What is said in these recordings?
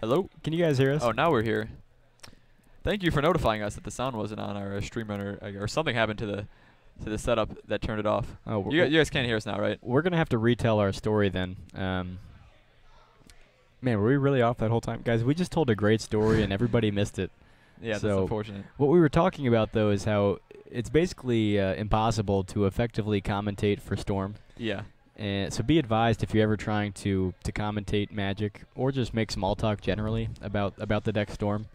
Hello? Can you guys hear us? Oh, now we're here. Thank you for notifying us that the sound wasn't on our stream or something happened to the setup that turned it off. Oh, You guys can't hear us now, right? we're gonna have to retell our story then. Man, were we really off that whole time, guys? We just told a great story and everybody missed it. Yeah, So that's unfortunate. What we were talking about though is how it's basically impossible to effectively commentate for Storm. Yeah. And so be advised if you're ever trying to commentate Magic or just make small talk generally about the deck Storm,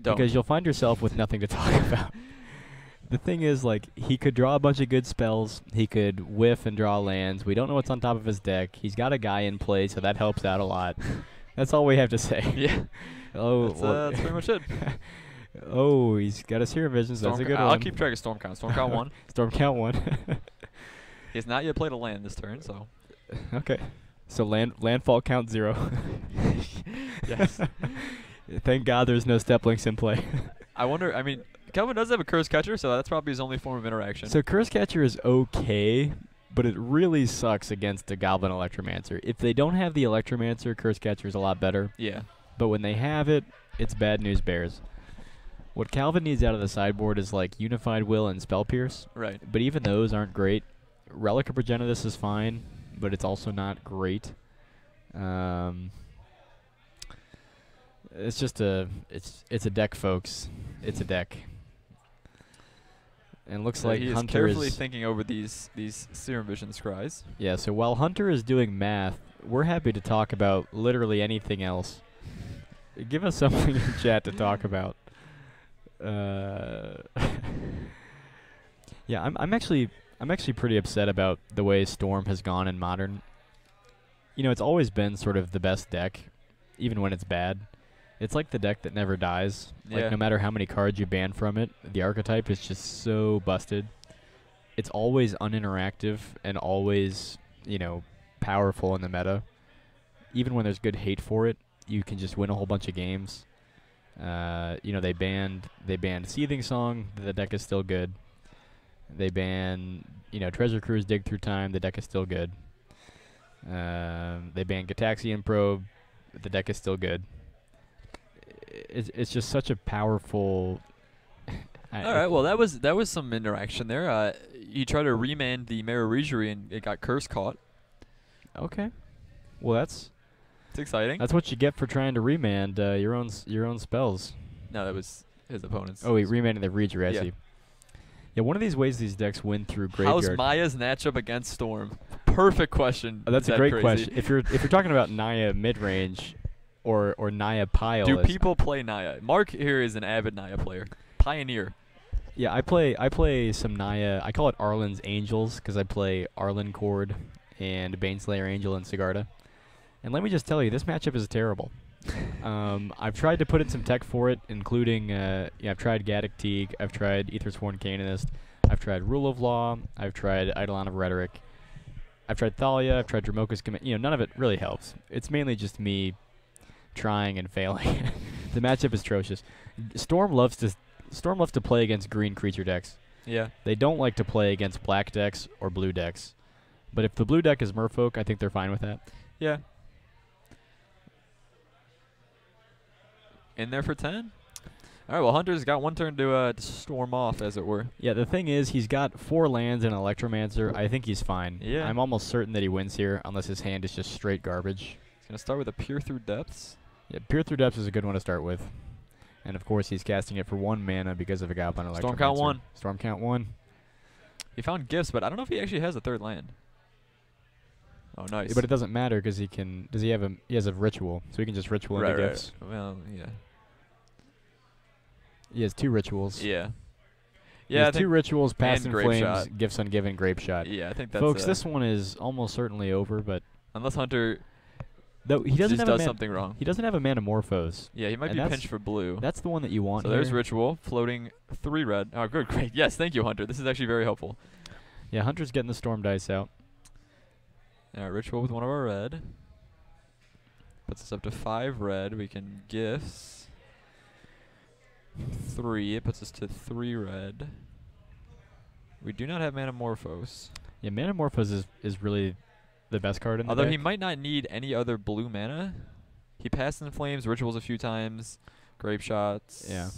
Don't. because you'll find yourself with nothing to talk about. The thing is, like, he could draw a bunch of good spells. He could whiff and draw lands. We don't know what's on top of his deck. He's got a guy in play, so that helps out a lot. That's all we have to say. Yeah. Oh, That's pretty much it. Oh, he's got a Seer Visions. That's a good one. I'll keep track of Storm count. Storm count 1. Storm count 1. He has not yet played a land this turn, so. Okay. So landfall count 0. Yes. Thank God there's no step links in play. I wonder, I mean, Kelvin does have a Curse Catcher, so that's probably his only form of interaction. So Curse Catcher is okay, but it really sucks against a Goblin Electromancer. If they don't have the Electromancer, Curse Catcher is a lot better. Yeah. But when they have it, it's bad news bears. What Calvin needs out of the sideboard is like Unified Will and Spell Pierce. Right. But even those aren't great. Relic of Progenitus is fine, but it's also not great. It's just it's a deck, folks. It's a deck. And looks like he is Hunter carefully thinking over these Serum Vision scries. Yeah, so while Hunter is doing math, we're happy to talk about literally anything else. Give us something in chat to talk about. Yeah, I'm actually pretty upset about the way Storm has gone in Modern. You know, it's always been sort of the best deck, even when it's bad. It's like the deck that never dies. Yeah. Like, no matter how many cards you ban from it, the archetype is just so busted. It's always uninteractive and always, you know, powerful in the meta. Even when there's good hate for it, you can just win a whole bunch of games. You know, they banned Seething Song, the deck is still good. They ban, you know, Treasure Cruise, Dig Through Time, the deck is still good. They ban Gataxian Probe, the deck is still good. It's just such a powerful. All right, well that was some interaction there. He tried to remand the Mararegery and it got curse caught. Okay, well it's exciting. That's what you get for trying to remand your own spells. No, that was his opponent's. Oh, he remanded the Regery. I Yeah. see. Yeah, one of these ways these decks win through graveyard. How's Maya's matchup against Storm? Perfect question. That's a Is that great crazy? question. If you're talking about Naya midrange, or Naya pile. Do people play Naya? Mark here is an avid Naya player. Pioneer. Yeah, I play some Naya. I call it Arlen's Angels because I play Arlen Cord and Baneslayer Angel and Sigarda. And let me just tell you, this matchup is terrible. I've tried to put in some tech for it, including I've tried Gaddock Teague, I've tried Aethersworn Canonist, I've tried Rule of Law, I've tried Eidolon of Rhetoric, I've tried Thalia, I've tried Dramoka's Command. You know, none of it really helps. It's mainly just me trying and failing. The matchup is atrocious. Storm loves to play against green creature decks. Yeah. They don't like to play against black decks or blue decks. But if the blue deck is Merfolk, I think they're fine with that. Yeah. In there for 10? All right, well, Hunter's got one turn to storm off, as it were. Yeah, the thing is, he's got 4 lands and an Electromancer. I think he's fine. Yeah. I'm almost certain that he wins here, unless his hand is just straight garbage. He's going to start with a Peer Through Depths. Yeah, Peer Through Depths is a good one to start with. And, of course, he's casting it for 1 mana because of a Goblin Electromancer. Storm count 1. Storm count 1. He found gifts, but I don't know if he actually has a third land. Oh, nice. Yeah, but it doesn't matter because he can. Does he have a? He has a ritual, so he can just ritual into gifts. Well, yeah. He has 2 rituals. Yeah. He Yeah. has 2 rituals: Past in Grape Flames, Shot. Gifts Ungiven, Grape Shot. Yeah, I think that's. Folks, this one is almost certainly over, but unless Hunter though he doesn't just have does something wrong. He doesn't have a Manamorphose. Yeah, he might And be that's- pinched for blue. That's the one that you want. So there's here. Ritual, floating 3 red. Oh, good, great. Yes, thank you, Hunter. This is actually very helpful. Yeah, Hunter's getting the Storm dice out. All right, Ritual with one of our red. Puts us up to 5 red. We can gifts 3. It puts us to 3 red. We do not have Manamorphose. Yeah, Manamorphose is really the best card in the Although deck. he might not need any other blue mana. He passed in flames, rituals a few times, grape shots. Yeah.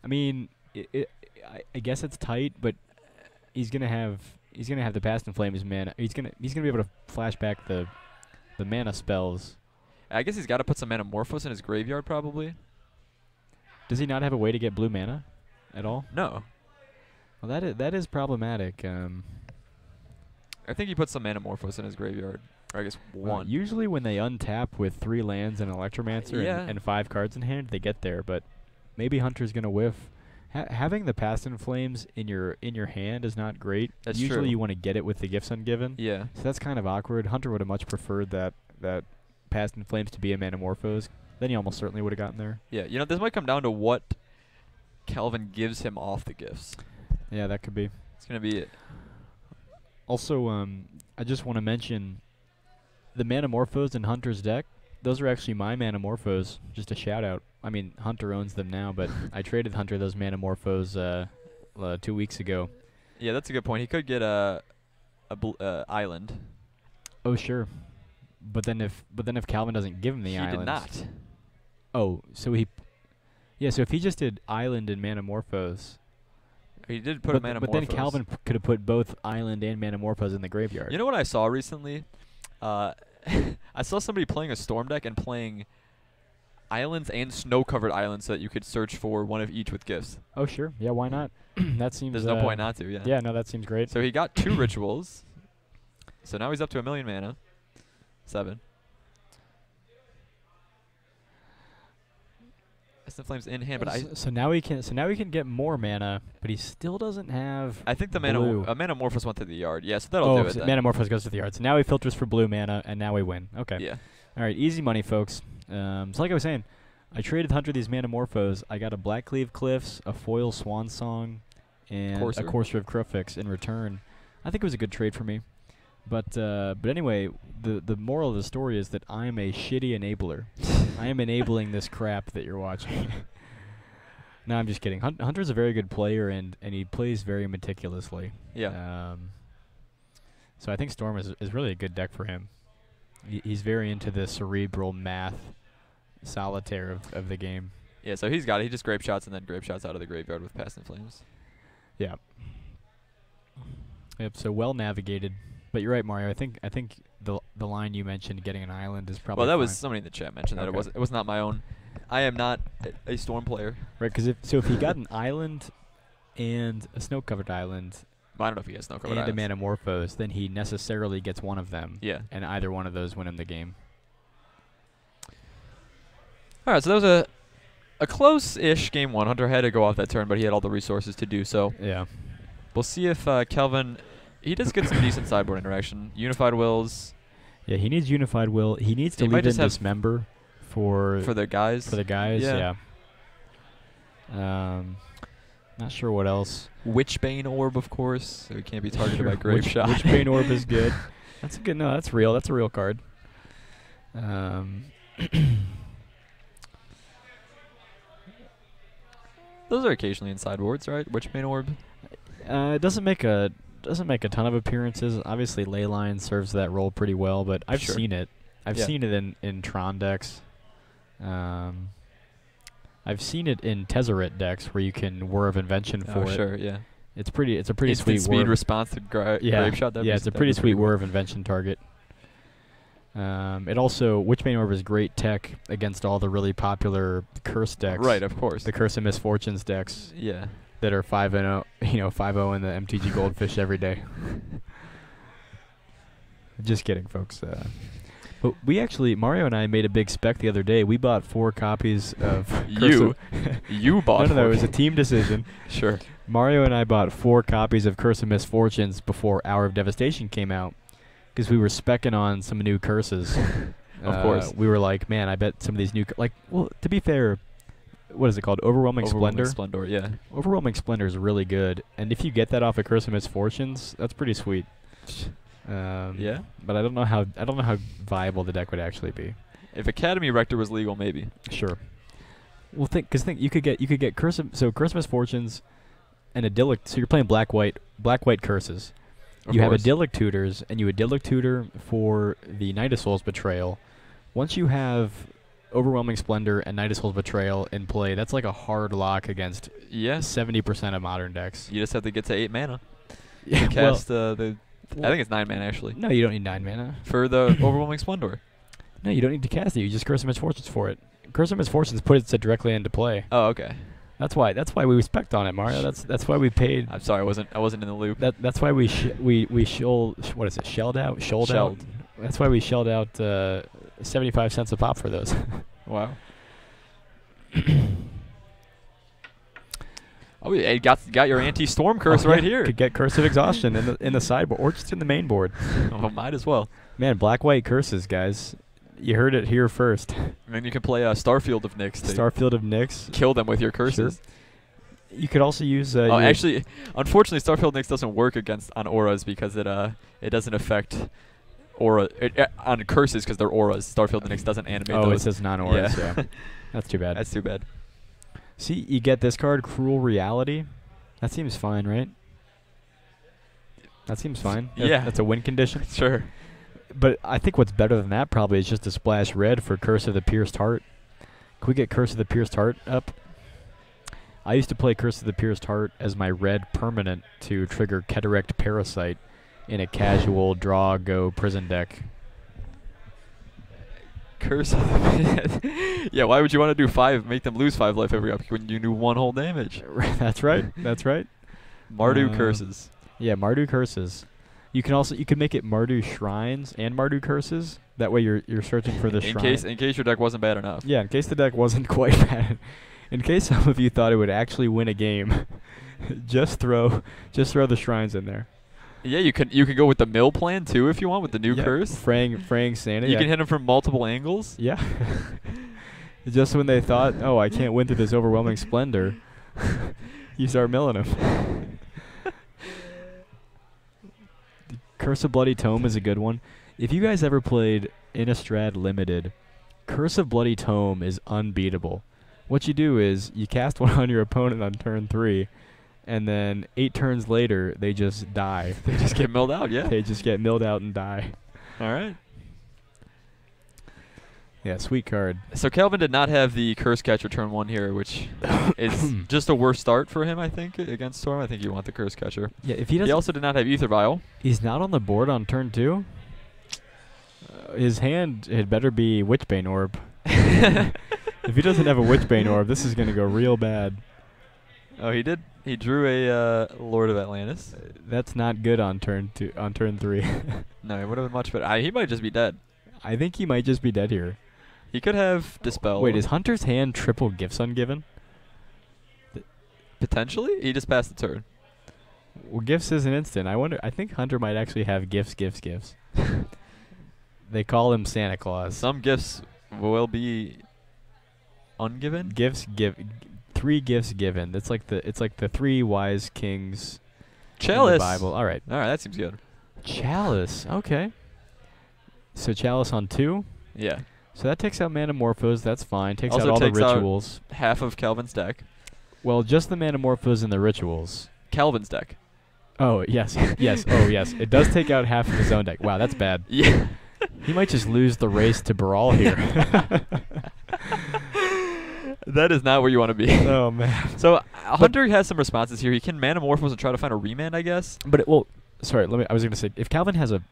I mean, I guess it's tight, but he's gonna have the past in flames mana. He's gonna be able to flash back the mana spells. I guess he's got to put some Manamorphose in his graveyard probably. Does he not have a way to get blue mana at all? No. Well, that is problematic. I think he puts some Manamorphose in his graveyard. Or I guess one. Usually when they untap with 3 lands and Electromancer and 5 cards in hand, they get there. But maybe Hunter's gonna whiff. Having the Past in Flames in your hand is not great. That's Usually true. you want to get it with the Gifts Ungiven. Yeah. So that's kind of awkward. Hunter would have much preferred that Past in Flames to be a Manamorphose. Then he almost certainly would have gotten there. Yeah. You know, this might come down to what Kelvin gives him off the gifts. Yeah, that could be. It's gonna be it. Also, I just want to mention the Manamorphose in Hunter's deck. Those are actually my Manamorphose. Just a shout out. I mean, Hunter owns them now, but I traded Hunter those Manamorphose 2 weeks ago. Yeah, that's a good point. He could get a island. Oh sure, but then if Calvin doesn't give him the island, He did not. Oh, so so if he just did island and Manamorphose, He did put a but Manamorphose. then Calvin could have put both island and Manamorphose in the graveyard. You know what I saw recently? I saw somebody playing a Storm deck and playing islands and snow-covered islands so that you could search for one of each with gifts. Oh sure, yeah, why not? That seems. There's no point not to. Yeah. Yeah, no, that seems great. So he got 2 rituals. So now he's up to 1,000,000 mana. 7. Past in Flames in hand, but so now he can get more mana, but he still doesn't have. I think the blue. Manamorphose went to the yard. Yeah, so that'll do it. So Then. Manamorphose goes to the yard. So now he filters for blue mana, and now we win. Okay. Yeah. All right, easy money, folks. So like I was saying, I traded Hunter these Manamorphose. I got a Blackcleave Cliffs, a Foil Swan Song, and a Courser of Crowfix in return. I think it was a good trade for me. But anyway, the moral of the story is that I am a shitty enabler. I am enabling this crap that you're watching. No, I'm just kidding. Hunter's a very good player, and he plays very meticulously. Yeah. So I think Storm is really a good deck for him. He's very into the cerebral math solitaire of the game. Yeah, so he's got it. He just grape shots and then grape shots out of the graveyard with Past in Flames. Yeah. Yep, so well navigated. But you're right, Mario. I think the line you mentioned, getting an island, is probably. Well, that fine. was somebody in the chat mentioned that it was not my own. I am not a Storm player. Right, because if he got an island and a snow-covered island, I don't know if he has snow-covered and islands. a Manamorphose, then he necessarily gets one of them. Yeah. And either one of those win him the game. All right, so that was a close-ish game 1. Hunter had to go off that turn, but he had all the resources to do so. Yeah. We'll see if Kelvin. He does get some decent sideboard interaction. Unified Wills. Yeah, he needs Unified Will. He needs to He might leave in just have Dismember for the guys. For the guys, Yeah. Not sure what else. Witchbane Orb, of course, so he can't be targeted by Grape Shot. Witchbane Orb is good. That's a good. No, that's real. That's a real card. Those are occasionally in sideboards, right? Witchbane Orb. It doesn't make a ton of appearances. Obviously, Leyline serves that role pretty well, but I've seen it. I've seen it in Tron decks. I've seen it in Tezzeret decks where you can Whir of Invention for it. Sure, yeah. It's a pretty Instant sweet speed Whir. response to Grape Shot. It's a pretty sweet Whir of Invention target. It also, Witchbane Orb is great tech against all the really popular curse decks. Right, of course. The Curse of Misfortunes decks. Yeah. That are 5-0, 5-0 in the MTG Goldfish every day. Just kidding, folks. But we actually, Mario and I made a big spec the other day. We bought 4 copies of You bought No, it was a team decision. Sure. Mario and I bought 4 copies of Curse of Misfortunes before Hour of Devastation came out because we were specking on some new curses. Of course. We were like, man, I bet some of these new... well, to be fair, what is it called? Overwhelming Splendor? Yeah. Overwhelming Splendor is really good. And if you get that off of Curse of Misfortunes, that's pretty sweet. Yeah. But I don't know how viable the deck would actually be. If Academy Rector was legal, maybe. Sure. Well, think you could get Curse of Misfortunes and Idyllic. So you're playing black white curses. You have Idyllic Tutors, and you Idyllic Tutor for the Knight of Souls Betrayal, once you have Overwhelming Splendor and Nidus Soul's Betrayal in play, that's like a hard lock against 70% of modern decks. You just have to get to 8 mana. Yeah, To cast I think it's 9 mana actually. No, you don't need 9 mana. For the Overwhelming Splendor. No, you don't need to cast it. You just Curse of Misfortunes for it. Curse of Misfortunes puts it directly into play. Oh, okay. That's why we respect on it, Mario. That's why we paid. I'm sorry, I wasn't in the loop. That's why we shelled out. Shelled. That's why we shelled out 75 cents a pop for those. Wow. Oh, yeah, you got your anti-storm curse right here. Could get Curse of Exhaustion in the sideboard or just in the main board. Oh, might as well. Man, black-white curses, guys. You heard it here first. And then you can play Starfield of Nyx. Starfield of Nyx. Kill them with your curses. Sure. You could also use. Actually, unfortunately, Starfield Nyx doesn't work on auras because it doesn't affect on curses because they're auras. Starfield Nyx doesn't animate those. Oh, it says non-auras. Yeah. That's too bad. That's too bad. See, you get this card, Cruel Reality. That seems fine, right? That seems fine. Yeah. That's a win condition. Sure. But I think what's better than that probably is just a splash red for Curse of the Pierced Heart. Can we get Curse of the Pierced Heart up? I used to play Curse of the Pierced Heart as my red permanent to trigger Cataract Parasite in a casual draw-go prison deck. Curse of the Yeah, why would you want to do 5, make them lose 5 life every up when you do 1 whole damage? That's right. That's right. Mardu curses. Yeah, Mardu curses. You can make it Mardu Shrines and Mardu Curses. That way you're searching for the shrine. In case your deck wasn't bad enough. Yeah, in case the deck wasn't quite bad. In case some of you thought it would actually win a game, just throw the shrines in there. Yeah, you can go with the mill plan too if you want with the new curse. Fraying Santa. You can hit them from multiple angles. Yeah. Just when they thought, oh, I can't win through this Overwhelming Splendor, you start milling them. Curse of Bloody Tome is a good one. If you guys ever played Innistrad Limited, Curse of Bloody Tome is unbeatable. What you do is you cast one on your opponent on turn 3, and then 8 turns later, they just die. They just get milled out, yeah. They just get milled out and die. All right. Yeah, sweet card. So Calvin did not have the Curse Catcher turn 1 here, which is just a worse start for him, I think, against Storm. I think you want the Curse Catcher. Yeah, if he doesn't. He also did not have Ether Vial. He's not on the board on turn 2. His hand had better be Witchbane Orb. If he doesn't have a Witchbane Orb, this is going to go real bad. Oh, he did. He drew a Lord of Atlantis. That's not good on turn 2. On turn 3. No, it would have been much better. He might just be dead. I think he might just be dead here. He could have Dispel. Wait, is Hunter's hand triple Gifts Ungiven? Potentially? He just passed the turn. Well, Gifts is an instant. I think Hunter might actually have Gifts. They call him Santa Claus. Some gifts will be ungiven? 3 gifts given. It's like the 3 wise kings Chalice. in the Bible. All right, that seems good. Chalice. Okay. So Chalice on 2? Yeah. So that takes out Manamorphose. That's fine. Takes Also out all the takes out rituals. Half of Calvin's deck. Well, just the Manamorphose and the rituals. Calvin's deck. Oh, yes. Yes. Oh, yes. It does take out half of his own deck. Wow, that's bad. Yeah. He might just lose the race to Baral here. That is not where you want to be. Oh, man. So Hunter has some responses here. He can Manamorphose and try to find a remand, I guess. But sorry. I was going to say, if Calvin has a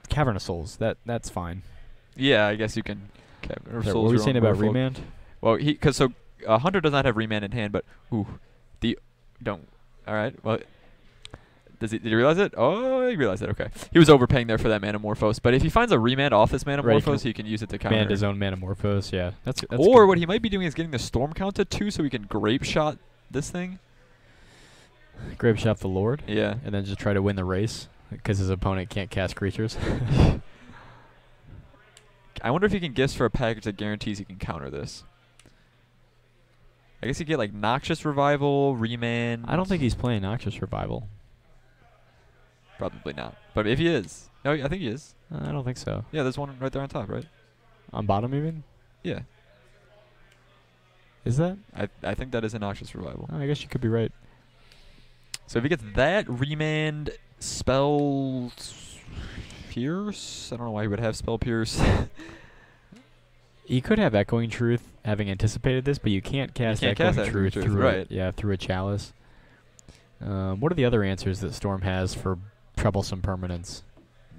Cavern of Souls, that's fine. Yeah, I guess you can. What were we saying about remand? Well, Hunter does not have remand in hand, but don't. All right. Well, did he realize it? Oh, he realized it. Okay. He was overpaying there for that Manamorphose, but if he finds a remand off this Manamorphose, he can use it to counter. Command his own Manamorphose. Yeah, that's or good. what he might be doing is getting the Storm count to 2, so he can Grape Shot this thing. Grape Shot the Lord. Yeah. And then just try to win the race because his opponent can't cast creatures. I wonder if he can gifts for a package that guarantees he can counter this. I guess he get like Noxious Revival, Remand. I don't think he's playing Noxious Revival. Probably not. But if he is. No, I think he is. I don't think so. Yeah, there's one right there on top, right? On bottom even? Yeah. Is that? I think that is a Noxious Revival. Oh, I guess you could be right. So if he gets that, Remand, Spell... Pierce? I don't know why he would have Spell Pierce. He could have Echoing Truth, having anticipated this, but you can't cast Echoing Truth through right. through a Chalice. What are the other answers that Storm has for troublesome permanents?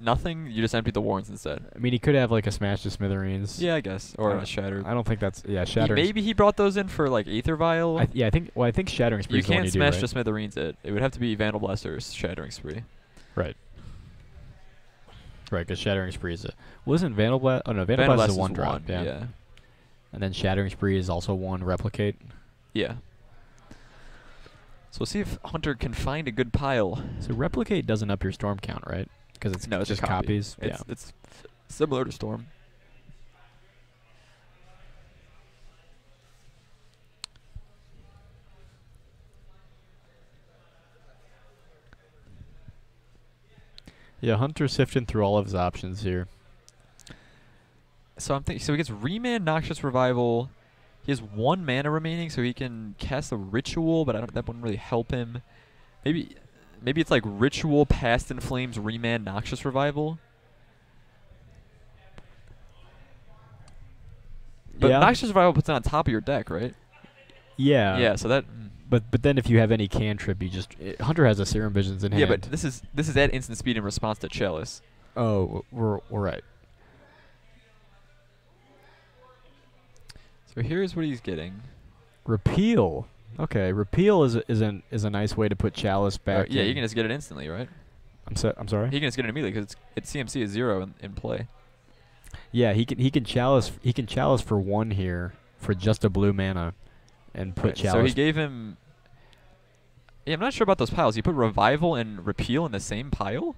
Nothing. You just empty the warrens instead. I mean, he could have like a Smash to Smithereens. Yeah, I guess, or a Shattered. I don't think that's Shattering. Maybe he brought those in for like Aether Vial. I think Shattering Spree. You is the one can't you smash do, right? to Smithereens it. It would have to be Vandal Blast or Shattering Spree. Right. Right, because Shattering Spree is isn't Vandal Blast? Oh no, Vandal Blast is a 1-drop. Yeah. And then Shattering Spree is also 1 Replicate. Yeah. So we'll see if Hunter can find a good pile. So Replicate doesn't up your Storm count, right? Because it's just copies. It's similar to Storm. Yeah, Hunter's sifting through all of his options here. So I'm thinking. So he gets Remand, Noxious Revival. He has 1 mana remaining, so he can cast a Ritual, but that wouldn't really help him. Maybe it's like Ritual, Past in Flames, Remand, Noxious Revival. But Noxious Revival puts it on top of your deck, right? Yeah. Yeah. So that. But then if you have any cantrip, you just Hunter has a Serum Visions in hand. Yeah, but this is at instant speed in response to Chalice. Oh, we're right. So here's what he's getting. Repeal. Okay, Repeal is a nice way to put Chalice back. Yeah, you can just get it instantly, right? I'm sorry. He can just get it immediately because its CMC is 0 in play. Yeah, he can Chalice for 1 here for just a blue mana, and put Chalice. So he gave him. Yeah, I'm not sure about those piles. He put Revival and Repeal in the same pile.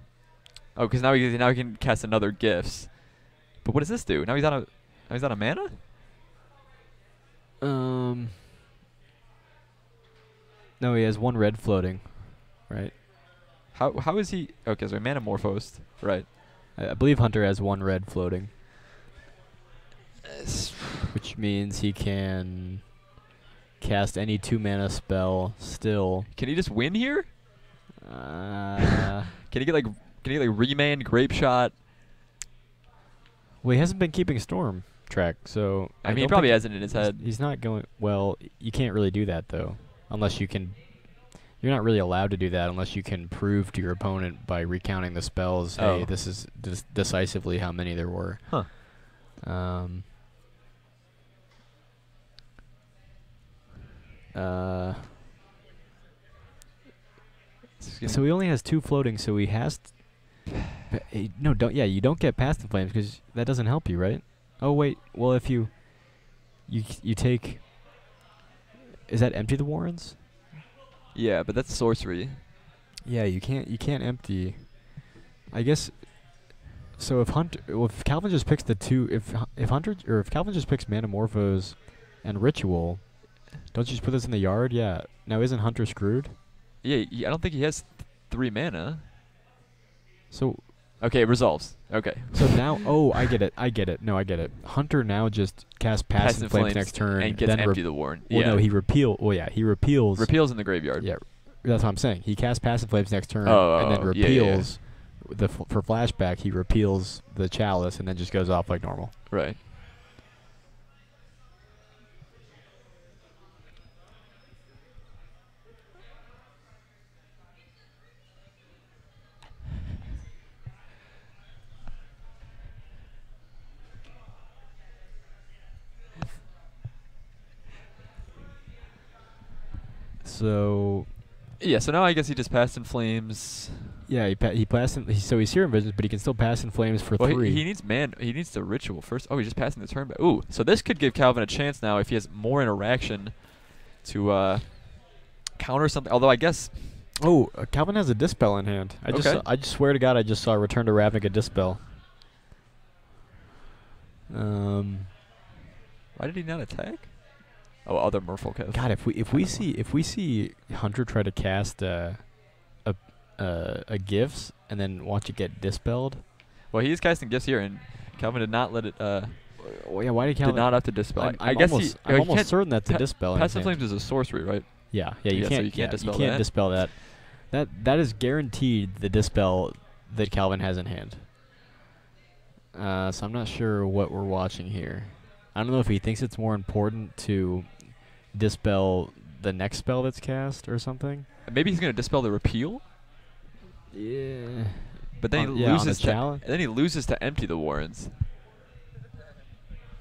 Oh, because now he can cast another Gifts. But what does this do? Now he's out of mana. No, he has 1 red floating, right? How is he? Okay, so Manamorphosed, right? I believe Hunter has 1 red floating, which means he can cast any 2 mana spell still. Can he just win here? Can he get like Remand, Grape Shot? Well, he hasn't been keeping Storm track, so I mean, he probably has it in his head. He's not going. Well, you can't really do that though, unless you can. You're not really allowed to do that unless you can prove to your opponent by recounting the spells. Hey, this is decisively how many there were. Huh. So he only has 2 floating, so he has. No, don't. Yeah, you don't get Past in Flames because that doesn't help you, right? Oh wait. Well, if you take. Is that empty the warrens? Yeah, but that's sorcery. Yeah, you can't empty. I guess. So if Calvin just picks the 2, if Calvin just picks Manamorphose and Ritual, don't you just put this in the yard? Yeah. Now isn't Hunter screwed? Yeah, I don't think he has 3 mana. So. Okay, it resolves. Okay. So now, I get it. No, I get it. Hunter now just casts Past in Flames next turn and gets empty the warren. Well, no, he repeals. Repeals in the graveyard. Yeah, that's what I'm saying. He casts Past in Flames next turn and then repeals. Yeah. For flashback, he repeals the Chalice and then just goes off like normal. Right. So. Yeah, so now I guess he just Past in Flames. Yeah, so he's Serum Visions, but he can still Past in Flames for 3. He needs he needs the Ritual first. Oh, he's just passing the turn back. Ooh, so this could give Calvin a chance now if he has more interaction to counter something. Although I guess. Oh, Calvin has a Dispel in hand. I just swear to God, I just saw Return to Ravnica Dispel. Why did he not attack? Oh, other Merfolk have. God, if we see Hunter try to cast a Gifts and then watch it get dispelled. Well, he is casting Gifts here, and Calvin did not let it. Well, yeah, why did Calvin? Did not have to dispel. I'm almost certain that's a dispel. Past in Flames is a sorcery, right? Yeah, you can't dispel that. That is guaranteed the dispel that Calvin has in hand. So I'm not sure what we're watching here. I don't know if he thinks it's more important to dispel the next spell that's cast or something. Maybe he's gonna dispel the repeal. Yeah. But then he on the loses to challenge. then he loses to empty the warrens.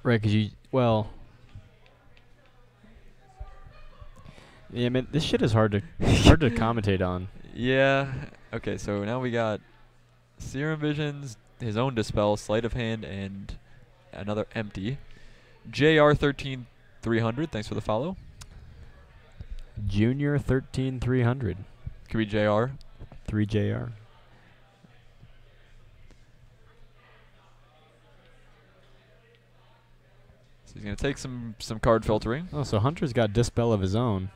Right, because well. Yeah, man, this shit is hard to commentate on. Yeah. Okay, so now we got Serum Visions, his own dispel, sleight of hand, and another empty. JR13300, thanks for the follow. Junior 13300. Could be JR. 3JR. So he's gonna take some card filtering. Oh, so Hunter's got dispel of his own.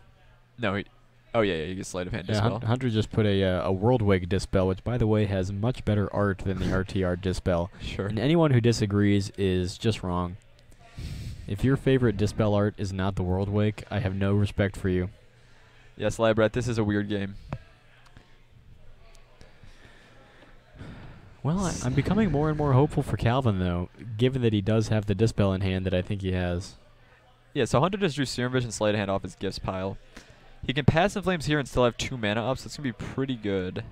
No, yeah, he gets sleight of hand Yeah, dispel. Hunter just put a Worldwig dispel, which by the way has much better art than the RTR dispel. Sure. And anyone who disagrees is just wrong. If your favorite dispel art is not the Worldwig, I have no respect for you. Yes, Labrat, this is a weird game. Well, I'm becoming more and more hopeful for Calvin, though, given that he does have the dispel in hand that I think he has. Yeah, so Hunter just drew Serum Vision sleight of hand off his gifts pile. He can pass in Flames here and still have 2 mana up, so it's going to be pretty good.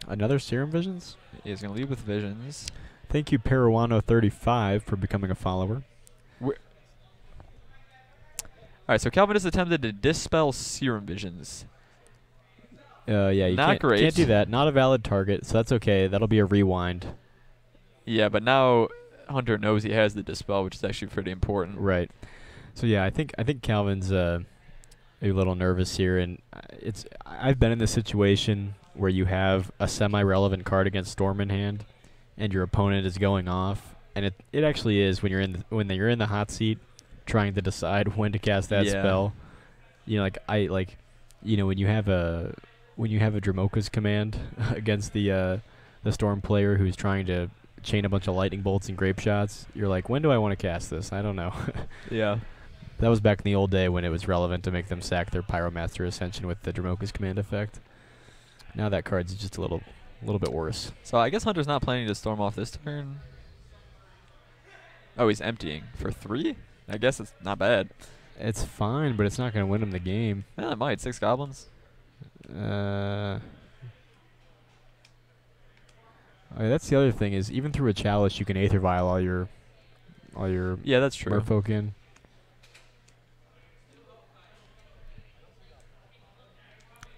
Another Serum Visions? He's going to lead with Visions. Thank you, Peruano35, for becoming a follower. Alright, so Calvin has attempted to dispel Serum Visions. Yeah, you Not great. can't do that. Not a valid target, so that's okay. That'll be a rewind. Yeah, but now Hunter knows he has the dispel, which is actually pretty important. Right. So yeah, I think Calvin's a little nervous here, and I've been in this situation where you have a semi-relevant card against Storm in hand, and your opponent is going off, and it actually is when you're in the hot seat, trying to decide when to cast that spell. You know, when you have a Dramoka's command against the Storm player who's trying to chain a bunch of lightning bolts and grape shots, you're like, when do I want to cast this? I don't know. Yeah. That was back in the old day when it was relevant to make them sack their Pyromaster Ascension with the Dramoka's command effect. Now that card's just a little bit worse. So I guess Hunter's not planning to storm off this turn. Oh, he's emptying for 3? I guess it's not bad. It's fine, but it's not going to win him the game. Yeah, it might. 6 goblins. That's the other thing is even through a chalice you can Aether Vial all your Yeah, that's true. Merfolk in.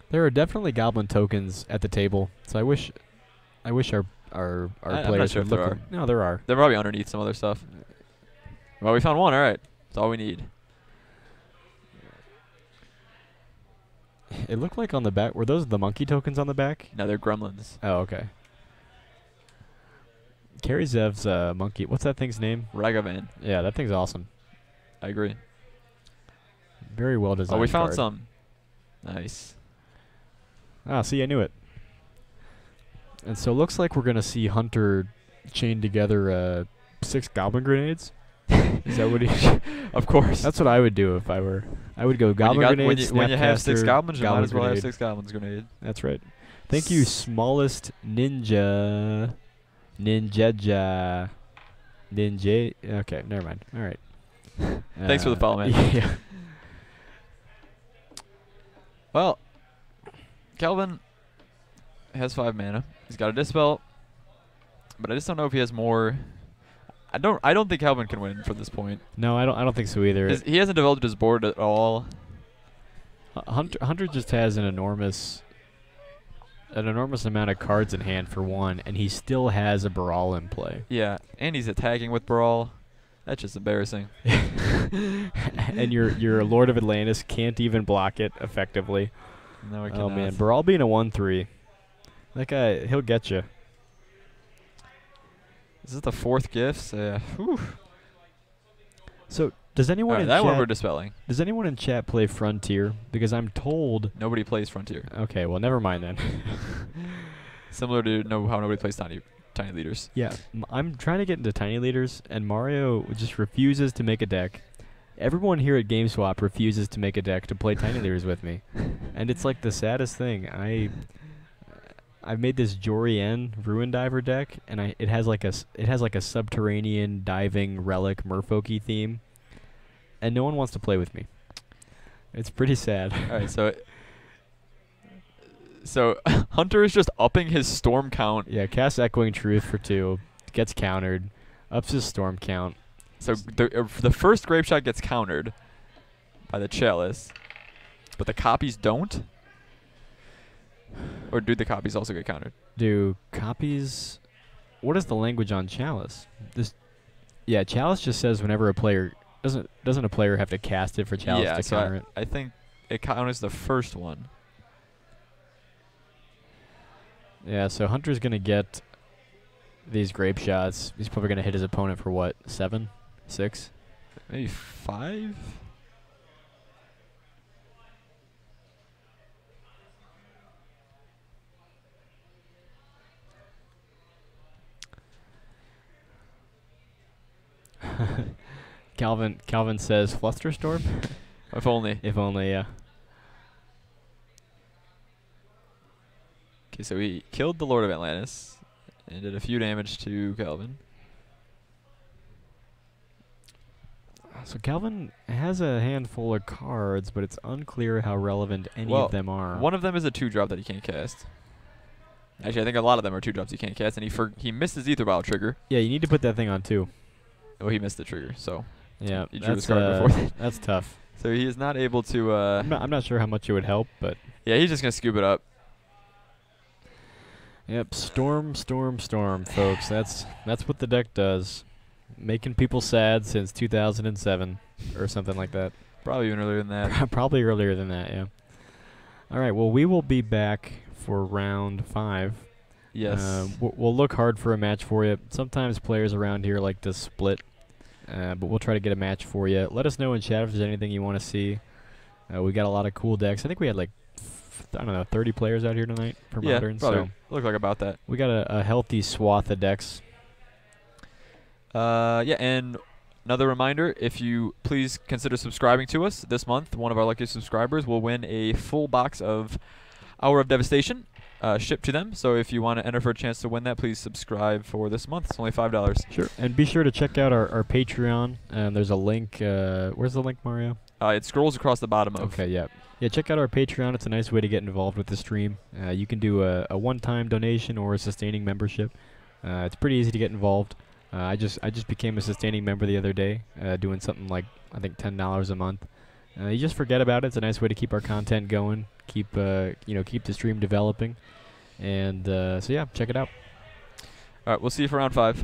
There are definitely goblin tokens at the table, so I wish our I'm not players sure would if there look. are. No, there are. They're probably underneath some other stuff. Well, we found one. All right. That's all we need. It looked like on the back. Were those the monkey tokens on the back? No, they're gremlins. Oh, okay. Karizev's monkey. What's that thing's name? Ragavan. Yeah, that thing's awesome. I agree. Very well designed. Oh, we found card. some. Nice. Ah, see, I knew it. And so it looks like we're going to see Hunter chain together 6 goblin grenades. Is that what he... Of course. That's what I would do if I were... I would go goblin grenades, when you have 6 Snapcaster, goblins, you might as well have grenade. 6 goblins grenade. That's right. Thank you, smallest ninja... Ninja... Ninja... Okay, never mind. All right. Thanks for the follow, man. Yeah. Well, Calvin has 5 mana. He's got a dispel, but I just don't know if he has more. I don't think Calvin can win from this point. No, I don't think so either. He hasn't developed his board at all. Hunter just has an enormous amount of cards in hand for one, and he still has a Baral in play. Yeah, and he's attacking with Brawl. That's just embarrassing. And your Lord of Atlantis can't even block it effectively. No, I cannot. Oh man, Baral being a 1/3, that guy, he'll get you. Is this the 4th gifts? Whew. So does anyone in that one we're chat dispelling. does anyone in chat play Frontier? Because I'm told. Nobody plays Frontier. Okay, well never mind then. Similar to how nobody plays Tiny Leaders. Yeah, I'm trying to get into Tiny Leaders, and Mario just refuses to make a deck. Everyone here at GameSwap refuses to make a deck to play Tiny Leaders with me, and it's like the saddest thing. I've made this Jorien Ruin Diver deck, and it has like a subterranean diving relic merfolky theme, and no one wants to play with me. It's pretty sad. All right, so Hunter is just upping his storm count. Yeah, casts Echoing Truth for 2, gets countered, ups his storm count. So the first Grape Shot gets countered by the Chalice, but the copies don't? Or do the copies also get countered? Do copies... What is the language on Chalice? Yeah, Chalice just says whenever a player... Doesn't a player have to cast it for Chalice to counter it? I think it counters the first one. Yeah, so Hunter's going to get these Grape Shots. He's probably going to hit his opponent for what, 7? 6? Maybe 5? Calvin says Flusterstorm? If only. If only, yeah. Okay, so he killed the Lord of Atlantis and did a few damage to Calvin. So Calvin has a handful of cards, but it's unclear how relevant any of them are. One of them is a 2-drop that he can't cast. Actually, I think a lot of them are 2-drops he can't cast, and he missed his Ether Vial trigger. Yeah, you need to put that thing on 2. Oh, he missed the trigger, so yeah, he drew his card before that. That's tough. So he is not able to... I'm not sure how much it would help, but... Yeah, he's just going to scoop it up. Yep, storm, folks. That's what the deck does. Making people sad since 2007 or something like that. Probably even earlier than that. Probably earlier than that, yeah. All right, well, we will be back for round 5. Yes. We'll look hard for a match for you. Sometimes players around here like to split, but we'll try to get a match for you. Let us know in chat if there's anything you want to see. We got a lot of cool decks. I think we had like, I don't know, 30 players out here tonight for Modern. Probably. So look like about that. we got a healthy swath of decks. Yeah, and another reminder, if you please consider subscribing to us this month, one of our luckiest subscribers will win a full box of Hour of Devastation shipped to them. So if you want to enter for a chance to win that, please subscribe for this month. It's only $5. Sure. And be sure to check out our Patreon. There's a link. Where's the link, Mario? It scrolls across the bottom of. Okay, yeah. Yeah, check out our Patreon. It's a nice way to get involved with the stream. You can do a one-time donation or a sustaining membership. It's pretty easy to get involved. I just became a sustaining member the other day, doing something like, I think, $10 a month. You just forget about it. It's a nice way to keep our content going, keep the stream developing, and so yeah, check it out. All right, we'll see you for round 5.